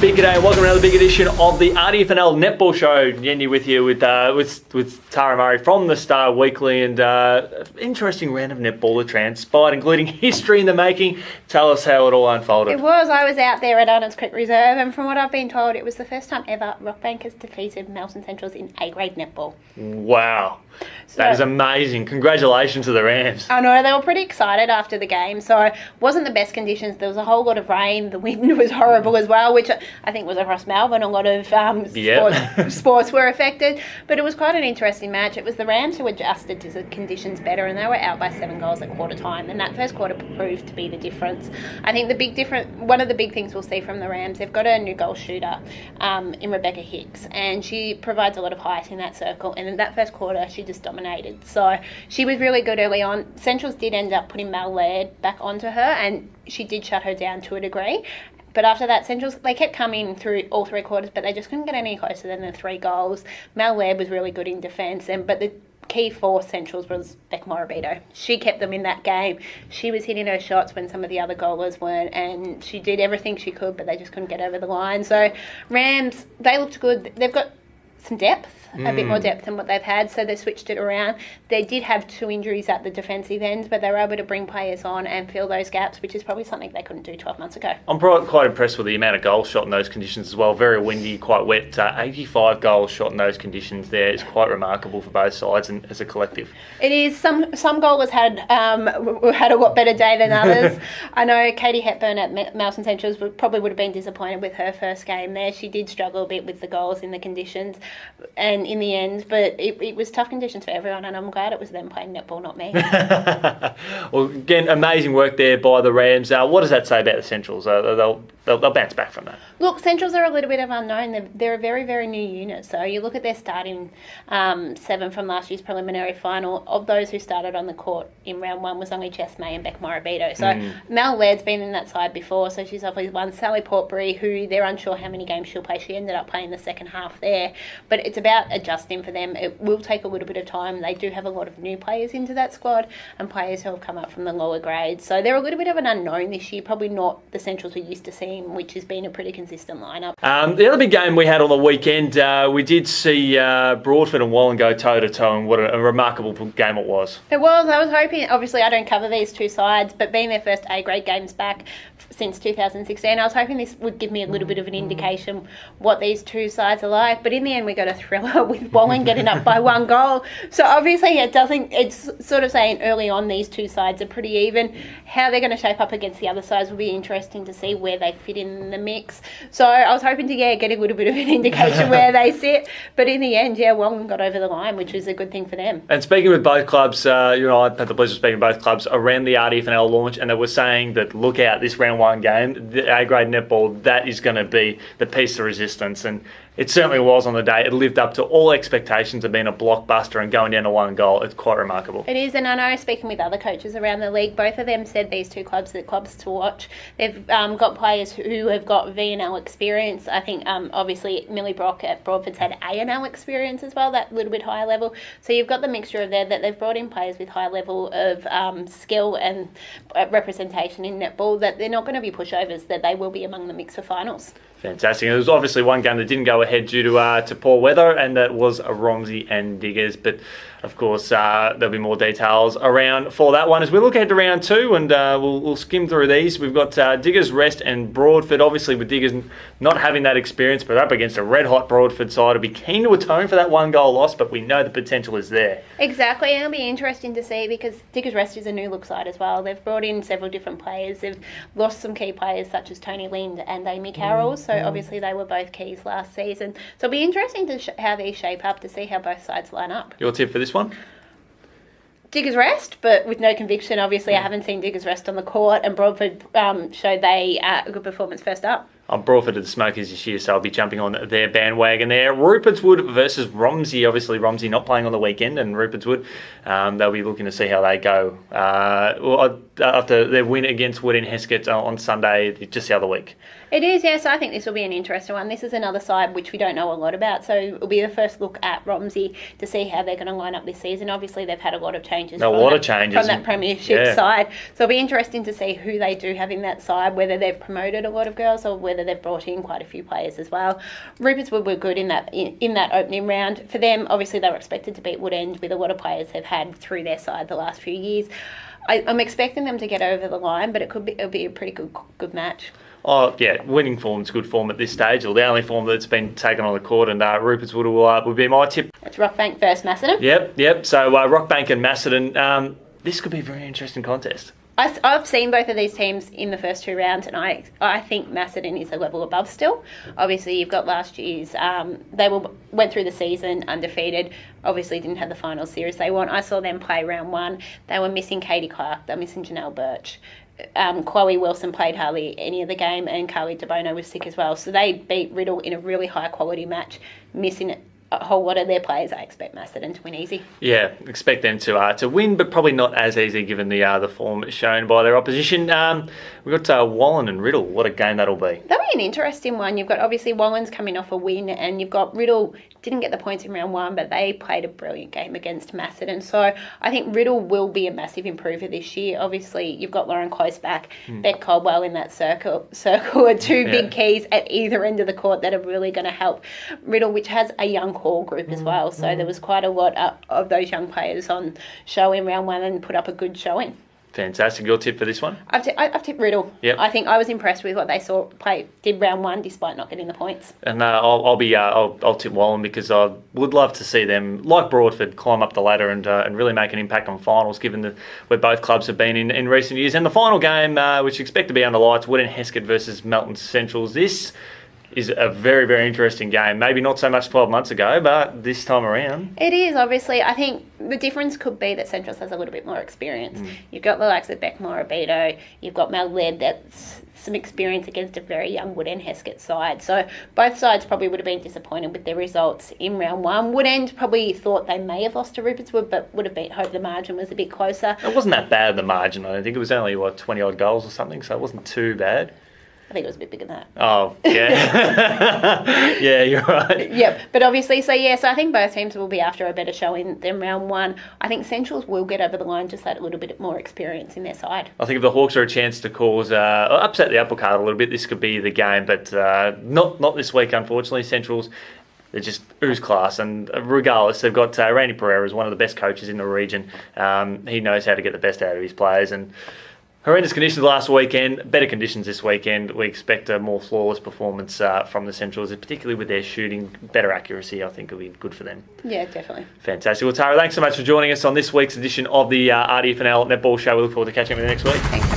Big g'day, welcome to another big edition of the RDFNL Netball Show. Yendi with you with Tara Murray from the Star Weekly, and interesting round of netball that transpired, including history in the making. Tell us how it all unfolded. It was. I was out there at Arnold's Creek Reserve, and from what I've been told, it was the first time ever Rockbank has defeated Melton Centrals in A-grade netball. Wow. That is amazing. Congratulations to the Rams. I know, they were pretty excited after the game. So it wasn't the best conditions. There was a whole lot of rain. The wind was horrible as well, which I think was across Melbourne. A lot of sports were affected. But it was quite an interesting match. It was the Rams who adjusted to the conditions better, and they were out by 7 goals at quarter time. And that first quarter proved to be the difference. I think one of the big things we'll see from the Rams, they've got a new goal shooter in Rebecca Hicks, and she provides a lot of height in that circle. And in that first quarter, she just dominated. So she was really good early on. Centrals did end up putting Mel Laird back onto her, and she did shut her down to a degree. But after that, Centrals, they kept coming through all 3 quarters, but they just couldn't get any closer than the 3 goals. Mel Laird was really good in defence, but the key for Centrals was Beck Morabito. She kept them in that game. She was hitting her shots when some of the other goalers weren't, and she did everything she could, but they just couldn't get over the line. So Rams, they looked good. They've got some depth. A bit more depth than what they've had, so they switched it around. They did have 2 injuries at the defensive end, but they were able to bring players on and fill those gaps, which is probably something they couldn't do 12 months ago. I'm quite impressed with the amount of goals shot in those conditions as well. Very windy, quite wet. 85 goals shot in those conditions there is quite remarkable for both sides and as a collective. It is. Some goalers had a lot better day than others. I know Katie Hepburn at Melton Centrals would have been disappointed with her first game there. She did struggle a bit with the goals in the conditions, and in the end, but it was tough conditions for everyone, and I'm glad it was them playing netball, not me. Well, again, amazing work there by the Rams. What does that say about the Centrals? They'll bounce back from that. Look, Centrals are a little bit of unknown. They're a very, very new unit. So you look at their starting 7 from last year's preliminary final. Of those who started on the court in round 1 was only Jess May and Beck Morabito. So Mel Laird's been in that side before, so she's obviously won. Sally Portbury, who they're unsure how many games she'll play. She ended up playing the second half there. But it's about adjusting for them. It will take a little bit of time. They do have a lot of new players into that squad and players who have come up from the lower grades. So they're a little bit of an unknown this year. Probably not the Centrals we're used to seeing, which has been a pretty consistent lineup. The other big game we had on the weekend, we did see Broadford and Wallen go toe-to-toe, and what a remarkable game it was. It was. I was hoping, obviously I don't cover these 2 sides, but being their first A-grade games back since 2016, I was hoping this would give me a little bit of an indication what these 2 sides are like. But in the end, we got a thriller with Wallen getting up by 1 goal. So obviously it's sort of saying early on these 2 sides are pretty even. How they're going to shape up against the other sides will be interesting to see where they fit in the mix. So I was hoping to get a little bit of an indication where they sit. But in the end, Wallen got over the line, which was a good thing for them. And speaking with both clubs, I had the pleasure of speaking with both clubs around the RDFNL launch, and they were saying that look out, this round 1 game, the A-grade netball, that is going to be the piece of resistance. And it certainly was on the day. It lived up to all expectations of being a blockbuster and going down to 1 goal. It's quite remarkable. It is, and I know, speaking with other coaches around the league, both of them said these 2 clubs are the clubs to watch. They've got players who have got V&L experience. I think, obviously, Millie Brock at Broadford's had A&L experience as well, that little bit higher level. So you've got the mixture of there that they've brought in players with high level of skill and representation in netball, that they're not going to be pushovers, that they will be among the mix for finals. Fantastic. There was obviously one game that didn't go ahead due to poor weather, and that was Romsey and Diggers. But of course, there'll be more details around for that one as we look ahead to round 2, and we'll skim through these. We've got Diggers, Rest, and Broadford. Obviously, with Diggers not having that experience, but up against a red-hot Broadford side, it'll be keen to atone for that 1-goal loss, but we know the potential is there. Exactly, and it'll be interesting to see because Diggers Rest is a new look side as well. They've brought in several different players. They've lost some key players such as Tony Lind and Amy Carroll. So obviously they were both keys last season. So it'll be interesting to how these shape up, to see how both sides line up. Your tip for this one? Diggers Rest, but with no conviction. Obviously, I haven't seen Diggers Rest on the court, and Broadford showed they a good performance first up. I'm Broadford to the Smokers this year, so I'll be jumping on their bandwagon there. Rupertswood versus Romsey. Obviously, Romsey not playing on the weekend, and Rupertswood, they'll be looking to see how they go. After their win against Wood in Heskett on Sunday, just the other week. It is, yes. I think this will be an interesting one. This is another side which we don't know a lot about, so it'll be the first look at Romsey to see how they're going to line up this season. Obviously, they've had a lot of changes. From that premiership side. So it'll be interesting to see who they do have in that side, whether they've promoted a lot of girls or whether they've brought in quite a few players as well. Rupertswood were good in that opening round. For them, obviously, they were expected to beat Woodend with a lot of players they've had through their side the last few years. I'm expecting them to get over the line, but it'll be a pretty good match. Oh, yeah, winning form's good form at this stage, or the only form that's been taken on the court, and Rupertswood will be my tip. It's Rockbank versus Macedon. Yep. So Rockbank and Macedon, this could be a very interesting contest. I've seen both of these teams in the first 2 rounds, and I think Macedon is a level above still. Obviously, you've got last year's. Went through the season undefeated. Obviously, didn't have the final series they won. I saw them play round 1. They were missing Katie Clark. They were missing Janelle Birch. Chloe Wilson played hardly any of the game, and Carly DeBono was sick as well. So they beat Riddle in a really high quality match, missing a whole lot of their players. I expect Macedon to win easy. Yeah, expect them to win, but probably not as easy given the form shown by their opposition. We've got Wallen and Riddle. What a game that'll be. That'll be an interesting one. You've got obviously Wallen's coming off a win, and you've got Riddle didn't get the points in round 1, but they played a brilliant game against Macedon. So I think Riddle will be a massive improver this year. Obviously, you've got Lauren Close back, Beck Caldwell in that circle are 2 big keys at either end of the court that are really going to help Riddle, which has a young core group as well. So there was quite a lot of those young players on show in round 1 and put up a good showing. Fantastic. Your tip for this one? I've tipped Riddle. Yep. I think I was impressed with what they did round 1 despite not getting the points. And I'll tip Wallen because I would love to see them, like Broadford, climb up the ladder and really make an impact on finals, given where both clubs have been in recent years. And the final game, which you expect to be under lights, Woodend Heskett versus Melton Centrals. This is a very, very interesting game. Maybe not so much 12 months ago, but this time around. It is, obviously. I think the difference could be that Centrals has a little bit more experience. You've got the likes of Beck Morabito, you've got Mel Led, that's some experience against a very young Woodend Heskett side. So both sides probably would have been disappointed with their results in round 1. Woodend probably thought they may have lost to Rupertswood, but would have hoped the margin was a bit closer. It wasn't that bad, the margin. I don't think it was only, 20-odd goals or something, so it wasn't too bad. I think it was a bit bigger than that. Oh, yeah. Yeah, you're right. Yep, but obviously, so I think both teams will be after a better showing than round 1. I think Centrals will get over the line, just had a little bit more experience in their side. I think if the Hawks are a chance to upset the apple cart a little bit, this could be the game, but not this week, unfortunately. Centrals, they just ooze class, and regardless, they've got Randy Pereira as one of the best coaches in the region. He knows how to get the best out of his players, and horrendous conditions last weekend, better conditions this weekend. We expect a more flawless performance from the Centrals, particularly with their shooting, better accuracy. I think will be good for them. Yeah, definitely. Fantastic. Well, Tara, thanks so much for joining us on this week's edition of the RDFNL Netball Show. We look forward to catching up with you next week. Thanks.